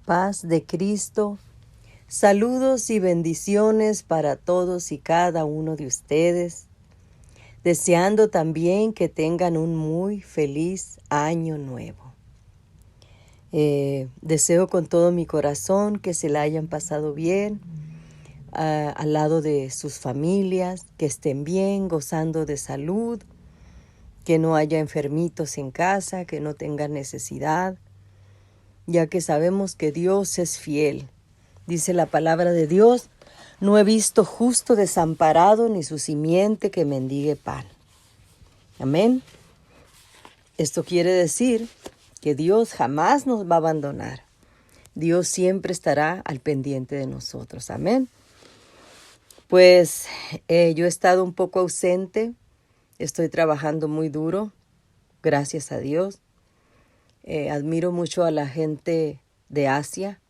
Paz de Cristo. Saludos y bendiciones para todos y cada uno de ustedes. Deseando también que tengan un muy feliz año nuevo. Deseo con todo mi corazón que se la hayan pasado bien al lado de sus familias, que estén bien, gozando de salud, que no haya enfermitos en casa, que no tengan necesidad, ya que sabemos que Dios es fiel. Dice la palabra de Dios: no he visto justo desamparado ni su simiente que mendigue pan. Amén. Esto quiere decir que Dios jamás nos va a abandonar. Dios siempre estará al pendiente de nosotros. Amén. Pues yo he estado un poco ausente. Estoy trabajando muy duro. Gracias a Dios. Admiro mucho a la gente de Asia,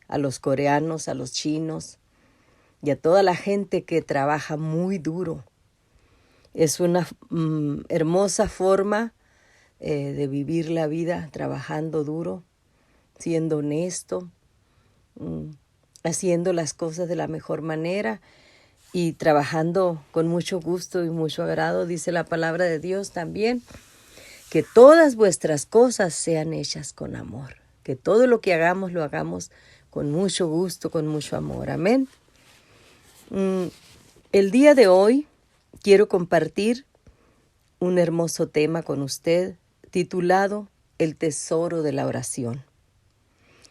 a los coreanos, a los chinos y a toda la gente que trabaja muy duro. Es una hermosa forma de vivir la vida trabajando duro, siendo honesto, haciendo las cosas de la mejor manera y trabajando con mucho gusto y mucho agrado. Dice la palabra de Dios también que todas vuestras cosas sean hechas con amor, que todo lo que hagamos lo hagamos con mucho gusto, con mucho amor. Amén. El día de hoy quiero compartir un hermoso tema con usted titulado El tesoro de la oración.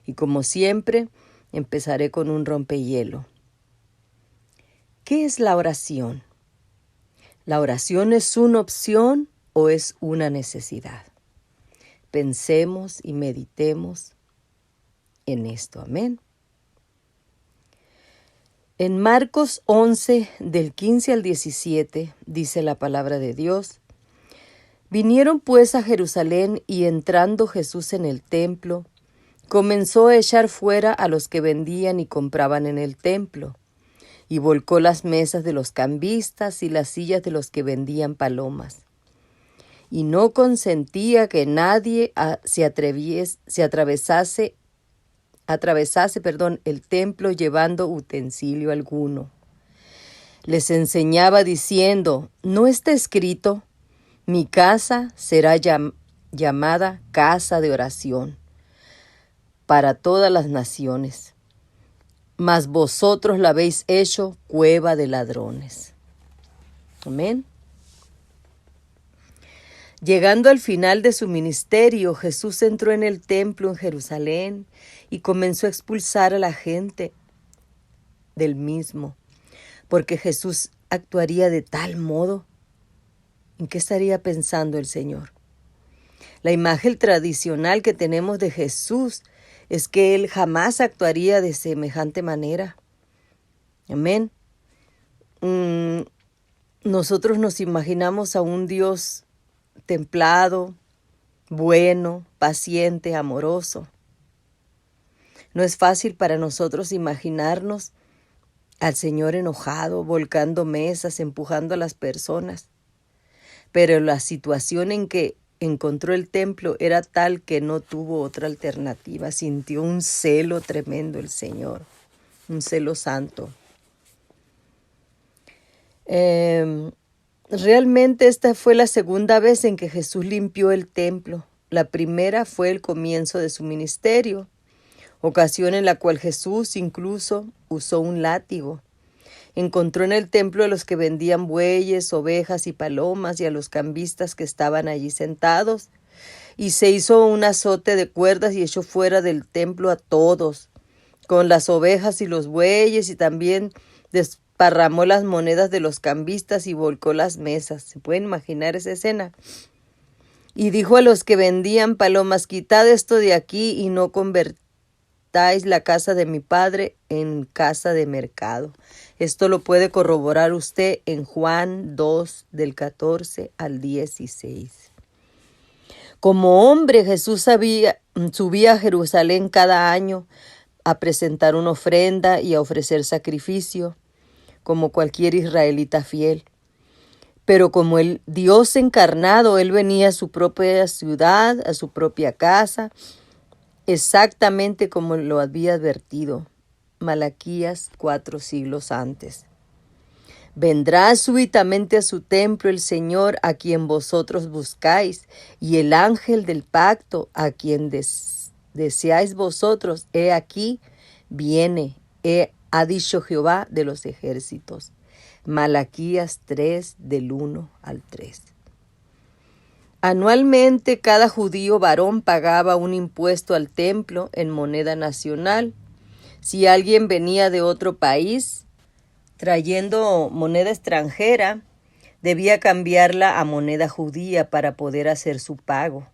Y como siempre, empezaré con un rompehielo. ¿Qué es la oración? ¿La oración es una opción o es una necesidad? Pensemos y meditemos en esto. Amén. En Marcos 11, del 15 al 17, dice la palabra de Dios: vinieron pues a Jerusalén, y entrando Jesús en el templo, comenzó a echar fuera a los que vendían y compraban en el templo, y volcó las mesas de los cambistas y las sillas de los que vendían palomas. Y no consentía que nadie atravesase el templo llevando utensilio alguno. Les enseñaba diciendo: ¿no está escrito: mi casa será llamada casa de oración para todas las naciones? Mas vosotros la habéis hecho cueva de ladrones. Amén. Llegando al final de su ministerio, Jesús entró en el templo en Jerusalén y comenzó a expulsar a la gente del mismo, porque Jesús actuaría de tal modo. ¿En qué estaría pensando el Señor? La imagen tradicional que tenemos de Jesús es que Él jamás actuaría de semejante manera. Amén. Nosotros nos imaginamos a un Dios templado, bueno, paciente, amoroso. No es fácil para nosotros imaginarnos al Señor enojado, volcando mesas, empujando a las personas. Pero la situación en que encontró el templo era tal que no tuvo otra alternativa. Sintió un celo tremendo el Señor, un celo santo. Realmente esta fue la segunda vez en que Jesús limpió el templo. La primera fue el comienzo de su ministerio, ocasión en la cual Jesús incluso usó un látigo. Encontró en el templo a los que vendían bueyes, ovejas y palomas y a los cambistas que estaban allí sentados, y se hizo un azote de cuerdas y echó fuera del templo a todos, con las ovejas y los bueyes, y también desparramó las monedas de los cambistas y volcó las mesas. ¿Se pueden imaginar esa escena? Y dijo a los que vendían palomas: quitad esto de aquí y no convertáis la casa de mi padre en casa de mercado. Esto lo puede corroborar usted en Juan 2, del 14 al 16. Como hombre, Jesús subía a Jerusalén cada año a presentar una ofrenda y a ofrecer sacrificio, como cualquier israelita fiel. Pero como el Dios encarnado, Él venía a su propia ciudad, a su propia casa, exactamente como lo había advertido Malaquías 4 siglos antes. Vendrá súbitamente a su templo el Señor a quien vosotros buscáis, y el ángel del pacto a quien deseáis vosotros, he aquí, viene, ha dicho Jehová de los ejércitos. Malaquías 3, del 1 al 3. Anualmente cada judío varón pagaba un impuesto al templo en moneda nacional. Si alguien venía de otro país trayendo moneda extranjera, debía cambiarla a moneda judía para poder hacer su pago.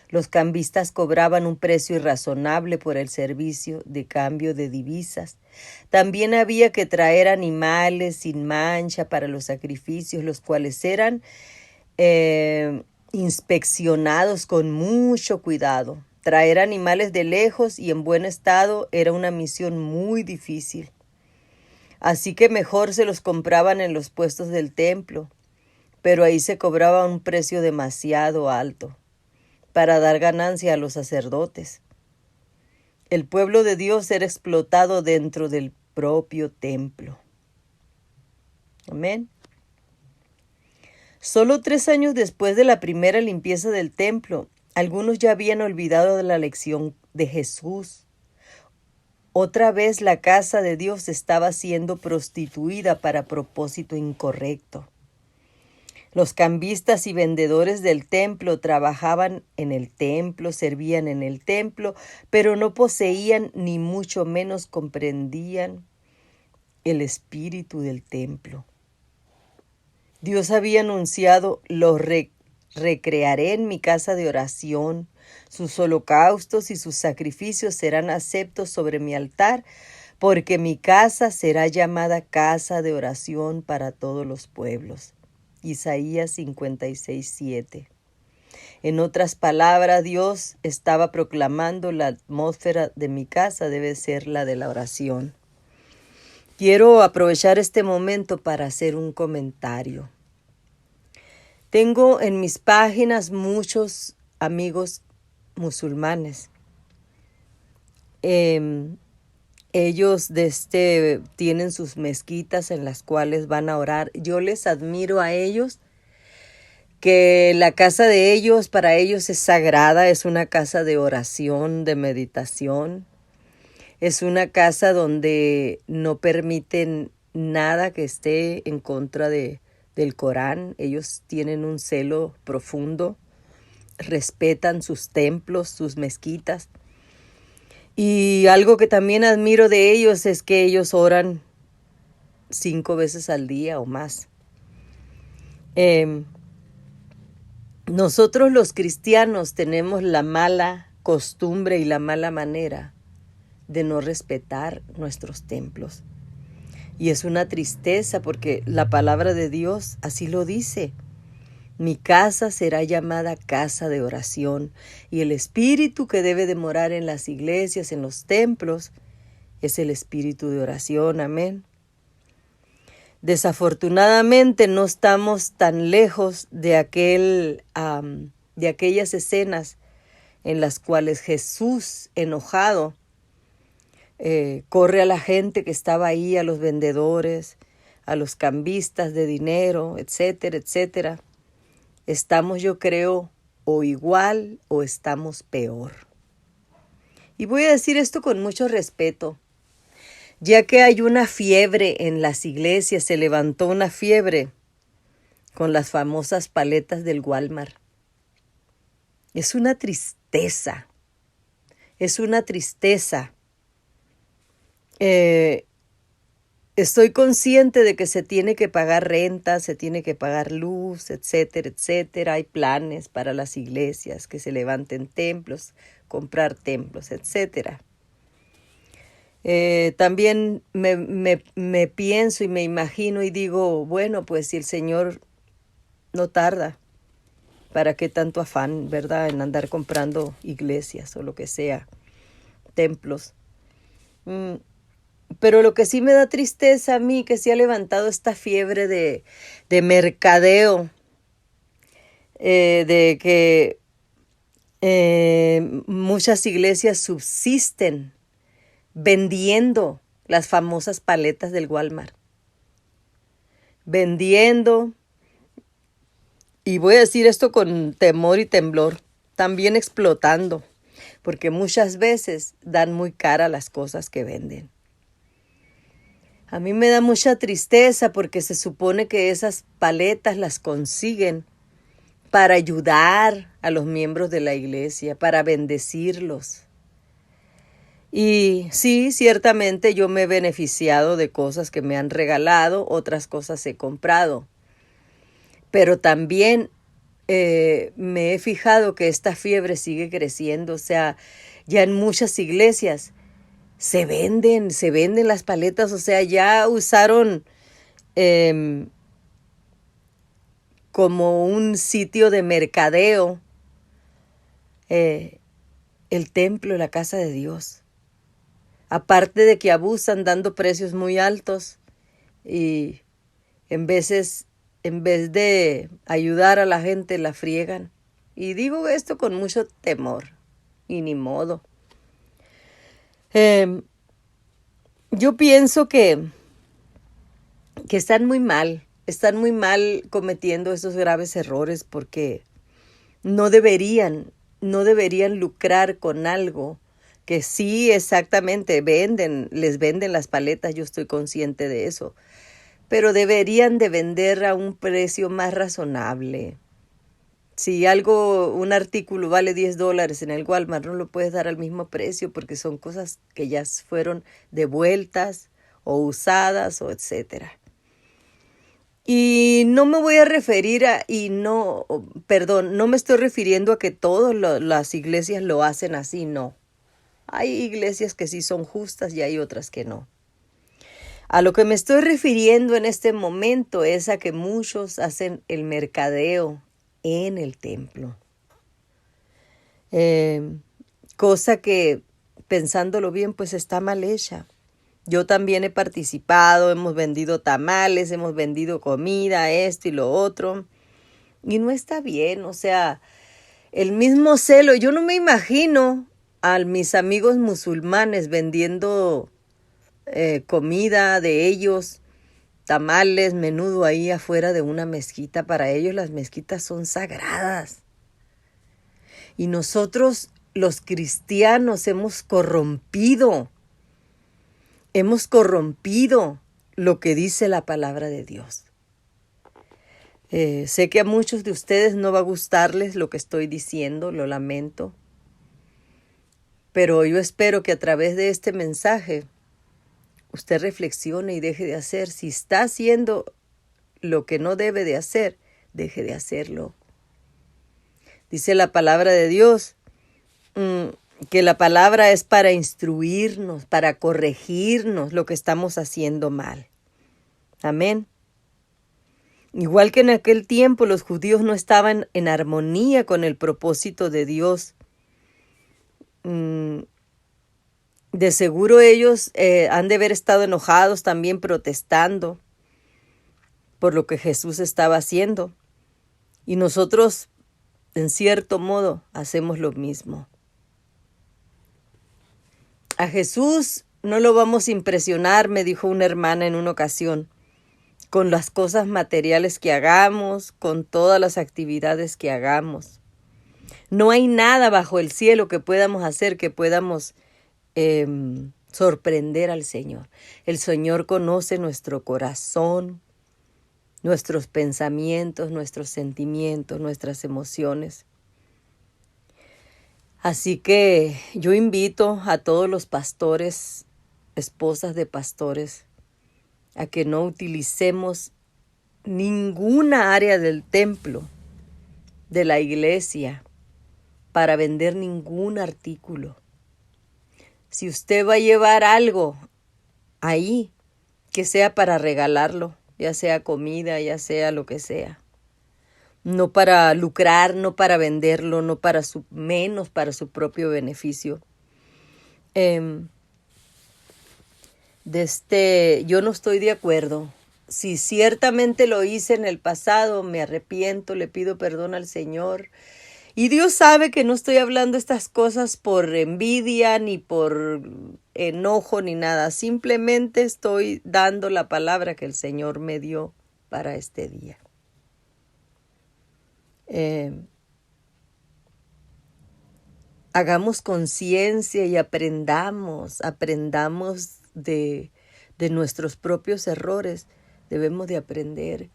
Los cambistas cobraban un precio irrazonable por el servicio de cambio de divisas. También había que traer animales sin mancha para los sacrificios, los cuales eran inspeccionados con mucho cuidado. Traer animales de lejos y en buen estado era una misión muy difícil. Así que mejor se los compraban en los puestos del templo, pero ahí se cobraba un precio demasiado alto para dar ganancia a los sacerdotes. El pueblo de Dios era explotado dentro del propio templo. Amén. Solo 3 años después de la primera limpieza del templo, algunos ya habían olvidado de la lección de Jesús. Otra vez la casa de Dios estaba siendo prostituida para propósito incorrecto. Los cambistas y vendedores del templo trabajaban en el templo, servían en el templo, pero no poseían ni mucho menos comprendían el espíritu del templo. Dios había anunciado, los recrearé en mi casa de oración. Sus holocaustos y sus sacrificios serán aceptos sobre mi altar, porque mi casa será llamada casa de oración para todos los pueblos. Isaías 56, 7. En otras palabras, Dios estaba proclamando: la atmósfera de mi casa debe ser la de la oración. Quiero aprovechar este momento para hacer un comentario. Tengo en mis páginas muchos amigos musulmanes. Ellos tienen sus mezquitas en las cuales van a orar. Yo les admiro a ellos, que la casa de ellos, para ellos es sagrada, es una casa de oración, de meditación. Es una casa donde no permiten nada que esté en contra del Corán. Ellos tienen un celo profundo, respetan sus templos, sus mezquitas. Y algo que también admiro de ellos es que ellos oran 5 veces al día o más. Nosotros los cristianos tenemos la mala costumbre y la mala manera de no respetar nuestros templos. Y es una tristeza porque la palabra de Dios así lo dice. Mi casa será llamada casa de oración, y el espíritu que debe de morar en las iglesias, en los templos, es el espíritu de oración. Amén. Desafortunadamente no estamos tan lejos de aquellas escenas en las cuales Jesús, enojado, corre a la gente que estaba ahí, a los vendedores, a los cambistas de dinero, etcétera, etcétera. Estamos, yo creo, o igual o estamos peor. Y voy a decir esto con mucho respeto, ya que hay una fiebre en las iglesias, se levantó una fiebre con las famosas paletas del Walmart. Es una tristeza, es una tristeza. Estoy consciente de que se tiene que pagar renta, se tiene que pagar luz, etcétera, etcétera. Hay planes para las iglesias, que se levanten templos, comprar templos, etcétera. También me pienso y me imagino y digo, bueno, pues si el Señor no tarda, ¿para qué tanto afán, verdad, en andar comprando iglesias o lo que sea, templos? Pero lo que sí me da tristeza a mí, que se ha levantado esta fiebre de mercadeo, de que Muchas iglesias subsisten vendiendo las famosas paletas del Walmart. Vendiendo, y voy a decir esto con temor y temblor, también explotando, porque muchas veces dan muy cara las cosas que venden. A mí me da mucha tristeza porque se supone que esas paletas las consiguen para ayudar a los miembros de la iglesia, para bendecirlos. Y sí, ciertamente yo me he beneficiado de cosas que me han regalado, otras cosas he comprado. Pero también me he fijado que esta fiebre sigue creciendo. O sea, ya en muchas iglesias se venden las paletas. O sea, ya usaron como un sitio de mercadeo el templo, la casa de Dios. Aparte de que abusan dando precios muy altos y en vez de ayudar a la gente la friegan. Y digo esto con mucho temor y ni modo. Yo pienso que están muy mal cometiendo esos graves errores porque no deberían lucrar con algo que sí exactamente les venden las paletas, yo estoy consciente de eso, pero deberían de vender a un precio más razonable. Si un artículo vale $10 en el Walmart, no lo puedes dar al mismo precio porque son cosas que ya fueron devueltas o usadas o etcétera. Y no me voy a referir no me estoy refiriendo a que todas las iglesias lo hacen así, no. Hay iglesias que sí son justas y hay otras que no. A lo que me estoy refiriendo en este momento es a que muchos hacen el mercadeo en el templo. Cosa que, pensándolo bien, pues está mal hecha. Yo también he participado, hemos vendido tamales, hemos vendido comida, esto y lo otro. Y no está bien, o sea, el mismo celo. Yo no me imagino a mis amigos musulmanes vendiendo comida de ellos, tamales, menudo ahí afuera de una mezquita. Para ellos las mezquitas son sagradas. Y nosotros, los cristianos, hemos corrompido lo que dice la palabra de Dios. Sé que a muchos de ustedes no va a gustarles lo que estoy diciendo, lo lamento. Pero yo espero que a través de este mensaje usted reflexione y deje de hacer. Si está haciendo lo que no debe de hacer, deje de hacerlo. Dice la palabra de Dios que la palabra es para instruirnos, para corregirnos lo que estamos haciendo mal. Amén. Igual que en aquel tiempo los judíos no estaban en armonía con el propósito de Dios. De seguro ellos han de haber estado enojados también protestando por lo que Jesús estaba haciendo. Y nosotros, en cierto modo, hacemos lo mismo. A Jesús no lo vamos a impresionar, me dijo una hermana en una ocasión, con las cosas materiales que hagamos, con todas las actividades que hagamos. No hay nada bajo el cielo que podamos hacer, que podamos sorprender al Señor. El Señor conoce nuestro corazón, nuestros pensamientos, nuestros sentimientos, nuestras emociones. Así que yo invito a todos los pastores, esposas de pastores, a que no utilicemos ninguna área del templo, de la iglesia, para vender ningún artículo. Si usted va a llevar algo ahí, que sea para regalarlo, ya sea comida, ya sea lo que sea. No para lucrar, no para venderlo, no para menos para su propio beneficio. Yo no estoy de acuerdo. Si ciertamente lo hice en el pasado, me arrepiento, le pido perdón al Señor Y Dios sabe que no estoy hablando estas cosas por envidia, ni por enojo, ni nada. Simplemente estoy dando la palabra que el Señor me dio para este día. Hagamos conciencia y aprendamos de nuestros propios errores. Debemos de aprender.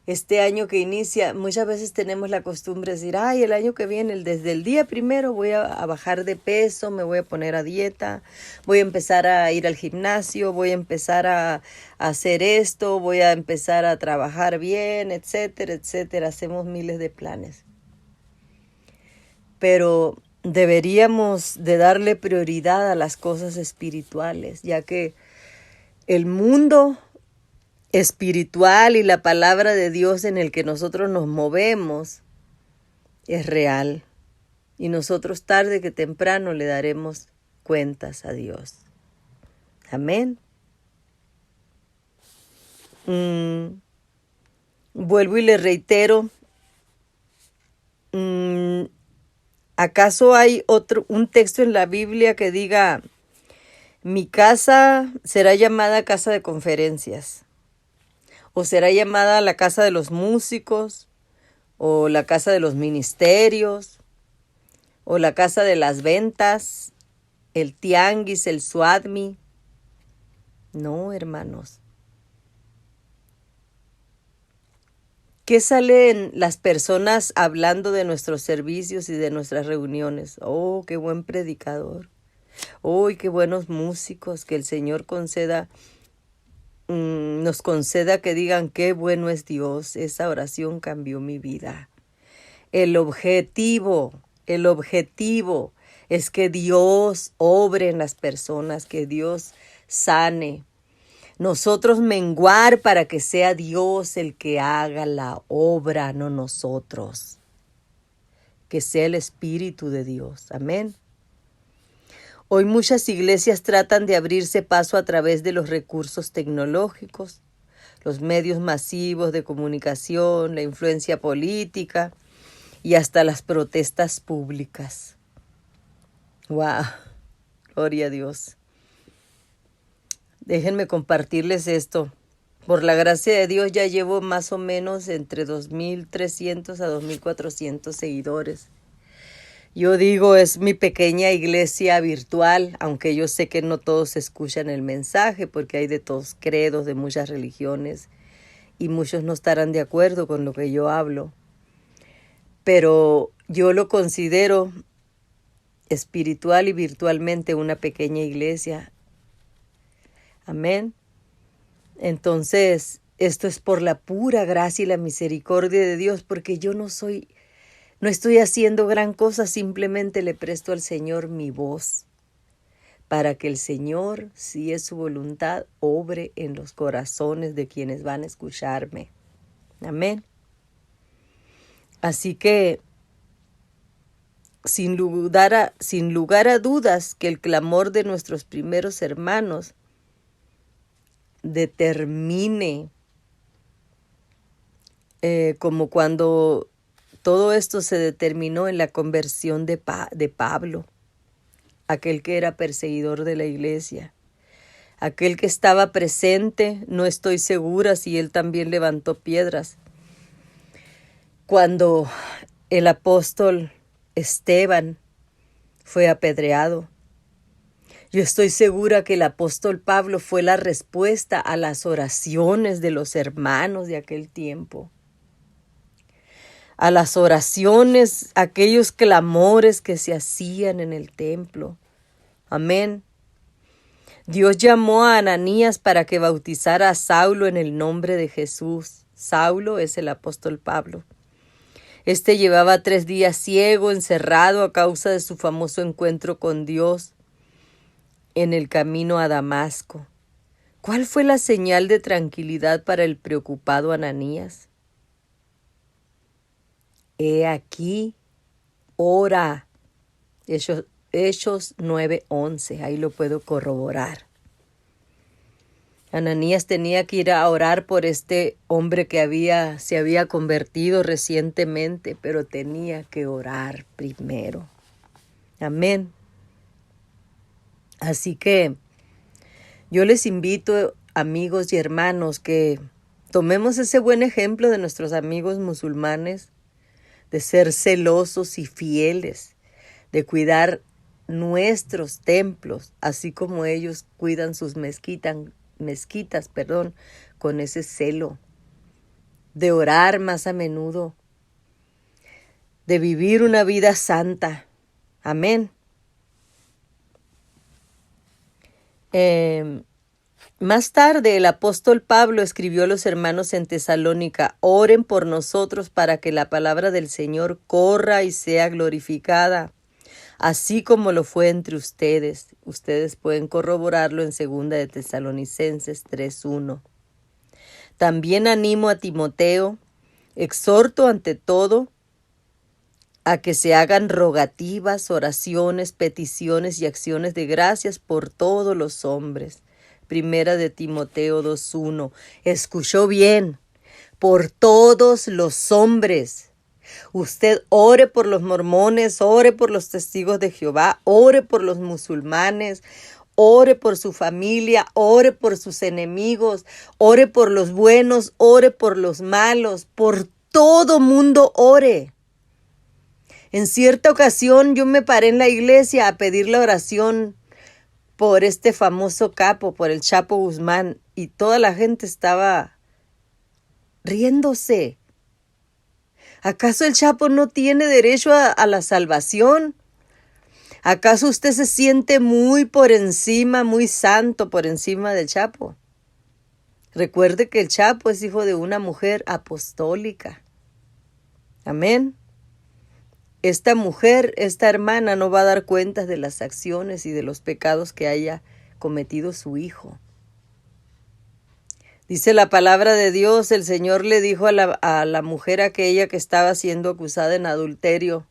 Este año que inicia, muchas veces tenemos la costumbre de decir, ay, el año que viene, desde el día primero voy a bajar de peso, me voy a poner a dieta, voy a empezar a ir al gimnasio, voy a empezar a hacer esto, voy a empezar a trabajar bien, etcétera, etcétera. Hacemos miles de planes. Pero deberíamos de darle prioridad a las cosas espirituales, ya que el mundo espiritual y la palabra de Dios en el que nosotros nos movemos es real. Y nosotros tarde que temprano le daremos cuentas a Dios. Amén. Vuelvo y le reitero. ¿Acaso hay un texto en la Biblia que diga, mi casa será llamada casa de conferencias? ¿O será llamada la casa de los músicos? ¿O la casa de los ministerios? ¿O la casa de las ventas? ¿El tianguis, el suadmi? No, hermanos. ¿Qué salen las personas hablando de nuestros servicios y de nuestras reuniones? Oh, qué buen predicador. Oh, qué buenos músicos. Que el Señor nos conceda que digan qué bueno es Dios. Esa oración cambió mi vida. El objetivo es que Dios obre en las personas, que Dios sane. Nosotros menguar para que sea Dios el que haga la obra, no nosotros. Que sea el Espíritu de Dios. Amén. Hoy muchas iglesias tratan de abrirse paso a través de los recursos tecnológicos, los medios masivos de comunicación, la influencia política y hasta las protestas públicas. ¡Wow! Gloria a Dios. Déjenme compartirles esto. Por la gracia de Dios ya llevo más o menos entre 2,300 a 2,400 seguidores. Yo digo, es mi pequeña iglesia virtual, aunque yo sé que no todos escuchan el mensaje porque hay de todos credos, de muchas religiones y muchos no estarán de acuerdo con lo que yo hablo. Pero yo lo considero espiritual y virtualmente una pequeña iglesia. Amén. Entonces, esto es por la pura gracia y la misericordia de Dios, porque yo no estoy haciendo gran cosa, simplemente le presto al Señor mi voz, para que el Señor, si es su voluntad, obre en los corazones de quienes van a escucharme. Amén. Así que, sin lugar a dudas, que el clamor de nuestros primeros hermanos determine, como cuando todo esto se determinó en la conversión de Pablo, aquel que era perseguidor de la iglesia, aquel que estaba presente. No estoy segura si él también levantó piedras cuando el apóstol Esteban fue apedreado. Yo estoy segura que el apóstol Pablo fue la respuesta a las oraciones de los hermanos de aquel tiempo. A las oraciones, aquellos clamores que se hacían en el templo. Amén. Dios llamó a Ananías para que bautizara a Saulo en el nombre de Jesús. Saulo es el apóstol Pablo. Este llevaba 3 días ciego, encerrado a causa de su famoso encuentro con Dios en el camino a Damasco. ¿Cuál fue la señal de tranquilidad para el preocupado Ananías? He aquí, ora. Hechos 9:11, ahí lo puedo corroborar. Ananías tenía que ir a orar por este hombre que se había convertido recientemente, pero tenía que orar primero. Amén. Así que yo les invito, amigos y hermanos, que tomemos ese buen ejemplo de nuestros amigos musulmanes, de ser celosos y fieles, de cuidar nuestros templos, así como ellos cuidan sus mezquitas, con ese celo, de orar más a menudo, de vivir una vida santa. Amén. Más tarde el apóstol Pablo escribió a los hermanos en Tesalónica: oren por nosotros para que la palabra del Señor corra y sea glorificada, así como lo fue entre ustedes. Ustedes pueden corroborarlo en 2 de Tesalonicenses 3:1. También animo a Timoteo, exhorto ante todo a que se hagan rogativas, oraciones, peticiones y acciones de gracias por todos los hombres. 1 de Timoteo 2:1. Escuchó bien, por todos los hombres. Usted ore por los mormones, ore por los testigos de Jehová, ore por los musulmanes, ore por su familia, ore por sus enemigos, ore por los buenos, ore por los malos, por todo mundo ore. En cierta ocasión yo me paré en la iglesia a pedir la oración por este famoso capo, por el Chapo Guzmán, y toda la gente estaba riéndose. ¿Acaso el Chapo no tiene derecho a la salvación? ¿Acaso usted se siente muy por encima, muy santo por encima del Chapo? Recuerde que el Chapo es hijo de una mujer apostólica. Amén. Esta mujer, esta hermana, no va a dar cuentas de las acciones y de los pecados que haya cometido su hijo. Dice la palabra de Dios, el Señor le dijo a la mujer aquella que estaba siendo acusada en adulterio: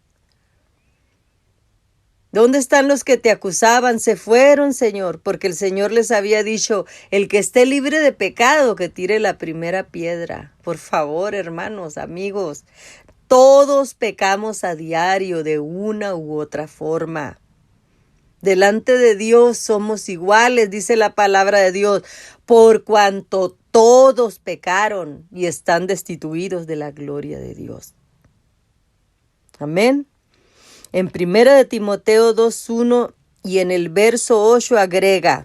¿dónde están los que te acusaban? Se fueron, Señor, porque el Señor les había dicho: el que esté libre de pecado, que tire la primera piedra. Por favor, hermanos, amigos, todos pecamos a diario de una u otra forma. Delante de Dios somos iguales, dice la palabra de Dios, por cuanto todos pecaron y están destituidos de la gloria de Dios. Amén. En 1 de Timoteo 2:1 y en el verso 8 agrega: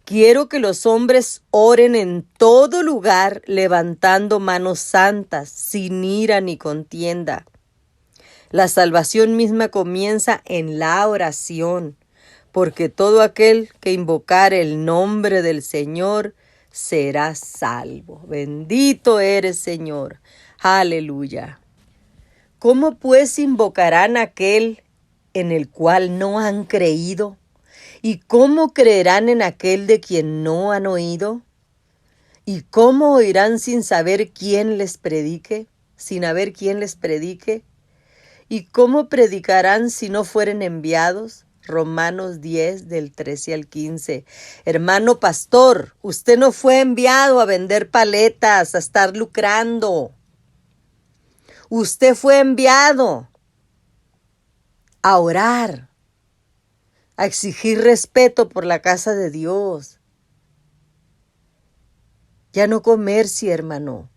quiero que los hombres oren en todo lugar, levantando manos santas, sin ira ni contienda. La salvación misma comienza en la oración, porque todo aquel que invocare el nombre del Señor será salvo. Bendito eres, Señor. Aleluya. ¿Cómo pues invocarán a aquel en el cual no han creído? ¿Y cómo creerán en aquel de quien no han oído? ¿Y cómo oirán sin saber quién les predique? Sin haber quien les predique. ¿Y cómo predicarán si no fueren enviados? Romanos 10, del 13 al 15. Hermano pastor, usted no fue enviado a vender paletas, a estar lucrando. Usted fue enviado a orar, a exigir respeto por la casa de Dios. Ya no comercie, hermano.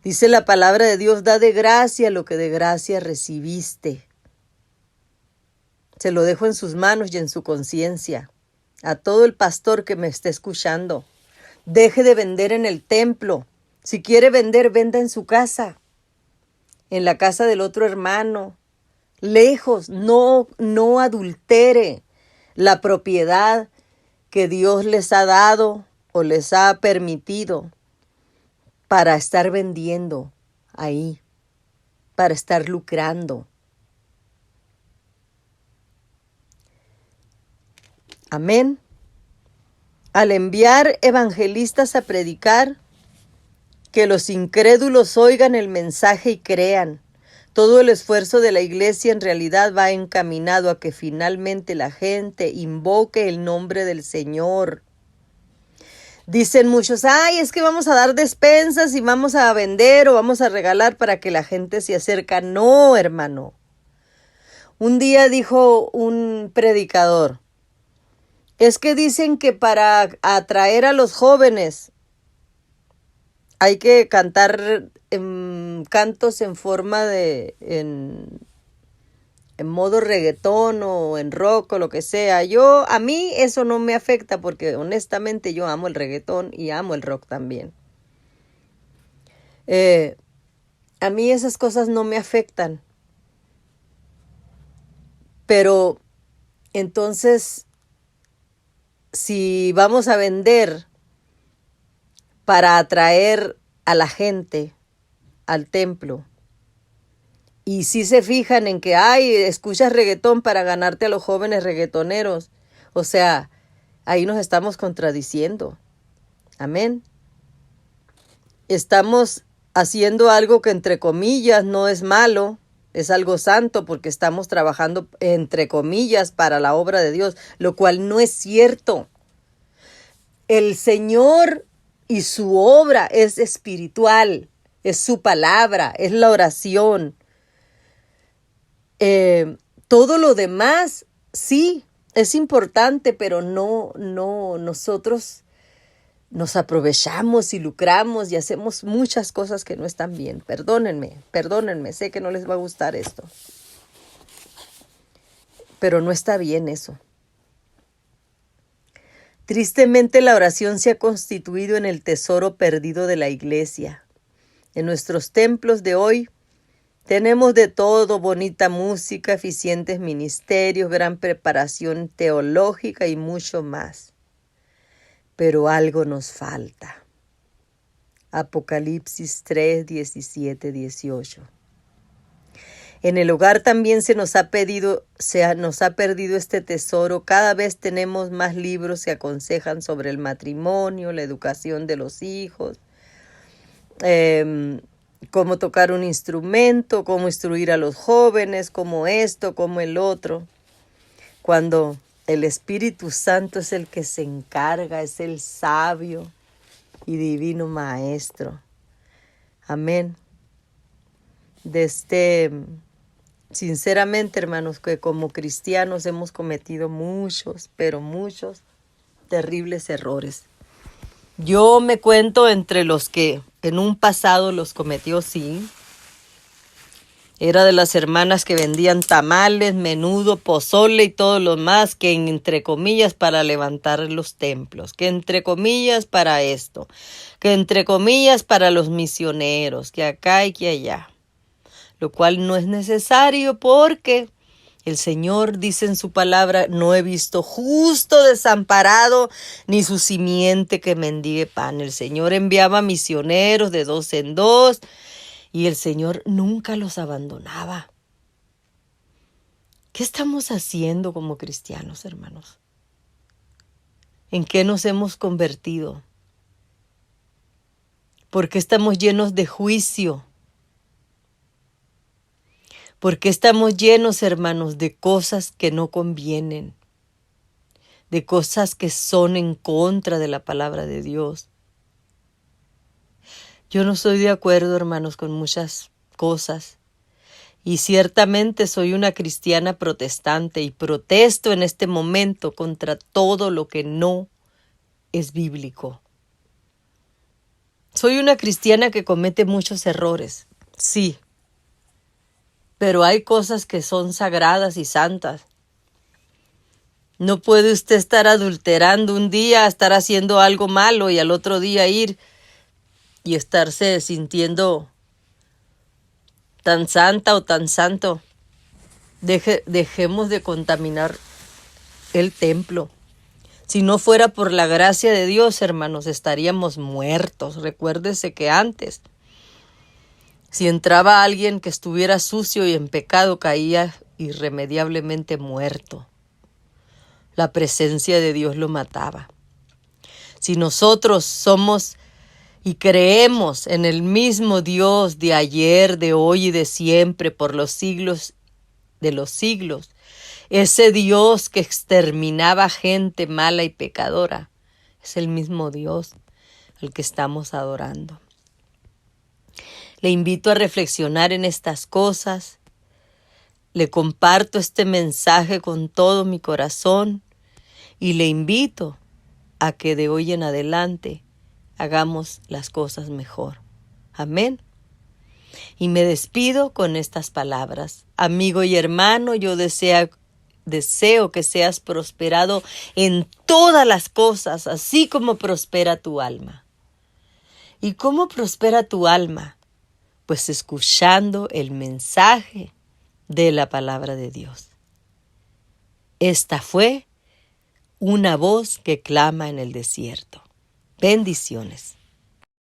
Dice la palabra de Dios: da de gracia lo que de gracia recibiste. Se lo dejo en sus manos y en su conciencia. A todo el pastor que me esté escuchando: deje de vender en el templo. Si quiere vender, venda en su casa, en la casa del otro hermano, lejos. No adultere la propiedad que Dios les ha dado o les ha permitido para estar vendiendo ahí, para estar lucrando. Amén. Al enviar evangelistas a predicar, que los incrédulos oigan el mensaje y crean. Todo el esfuerzo de la iglesia en realidad va encaminado a que finalmente la gente invoque el nombre del Señor. Dicen muchos, ay, es que vamos a dar despensas y vamos a vender o vamos a regalar para que la gente se acerque. No, hermano. Un día dijo un predicador, es que dicen que para atraer a los jóvenes hay que cantar cantos en forma en modo reggaetón o en rock o lo que sea. A mí eso no me afecta porque honestamente yo amo el reggaetón y amo el rock también. A mí esas cosas no me afectan. Pero entonces, si vamos a vender para atraer a la gente al templo, y si se fijan en que, ay, escuchas reggaetón para ganarte a los jóvenes reggaetoneros, o sea, ahí nos estamos contradiciendo. Amén. Estamos haciendo algo que entre comillas no es malo, es algo santo porque estamos trabajando entre comillas para la obra de Dios, lo cual no es cierto. El Señor y su obra es espiritual, es su palabra, es la oración. Todo lo demás sí es importante, pero no nosotros nos aprovechamos y lucramos y hacemos muchas cosas que no están bien. Perdónenme, sé que no les va a gustar esto, pero no está bien eso. Tristemente, la oración se ha constituido en el tesoro perdido de la iglesia. En nuestros templos de hoy tenemos de todo: bonita música, eficientes ministerios, gran preparación teológica y mucho más. Pero algo nos falta. Apocalipsis 3, 17, 18. En el hogar también se nos ha perdido este tesoro. Cada vez tenemos más libros que aconsejan sobre el matrimonio, la educación de los hijos, cómo tocar un instrumento, cómo instruir a los jóvenes, cómo esto, cómo el otro. Cuando el Espíritu Santo es el que se encarga, es el sabio y divino maestro. Amén. Sinceramente, hermanos, que como cristianos hemos cometido muchos, pero muchos terribles errores. Yo me cuento entre los que en un pasado los cometió, sí. Era de las hermanas que vendían tamales, menudo, pozole y todo lo más, que entre comillas para levantar los templos, que entre comillas para esto, que entre comillas para los misioneros, que acá y que allá. Lo cual no es necesario porque el Señor dice en su palabra, no he visto justo desamparado ni su simiente que mendigue pan. El Señor enviaba misioneros de 2 en 2 y el Señor nunca los abandonaba. ¿Qué estamos haciendo como cristianos, hermanos? ¿En qué nos hemos convertido? ¿Por qué estamos llenos de juicio? Porque estamos llenos, hermanos, de cosas que no convienen, de cosas que son en contra de la palabra de Dios. Yo no estoy de acuerdo, hermanos, con muchas cosas. Y ciertamente soy una cristiana protestante y protesto en este momento contra todo lo que no es bíblico. Soy una cristiana que comete muchos errores, sí. Pero hay cosas que son sagradas y santas. No puede usted estar adulterando un día, estar haciendo algo malo y al otro día ir y estarse sintiendo tan santa o tan santo. Dejemos de contaminar el templo. Si no fuera por la gracia de Dios, hermanos, estaríamos muertos. Recuérdese que antes, si entraba alguien que estuviera sucio y en pecado, caía irremediablemente muerto. La presencia de Dios lo mataba. Si nosotros somos y creemos en el mismo Dios de ayer, de hoy y de siempre, por los siglos de los siglos, ese Dios que exterminaba gente mala y pecadora, es el mismo Dios al que estamos adorando. Le invito a reflexionar en estas cosas. Le comparto este mensaje con todo mi corazón y le invito a que de hoy en adelante hagamos las cosas mejor. Amén. Y me despido con estas palabras. Amigo y hermano, yo deseo que seas prosperado en todas las cosas, así como prospera tu alma. ¿Y cómo prospera tu alma? Pues escuchando el mensaje de la palabra de Dios. Esta fue una voz que clama en el desierto. Bendiciones.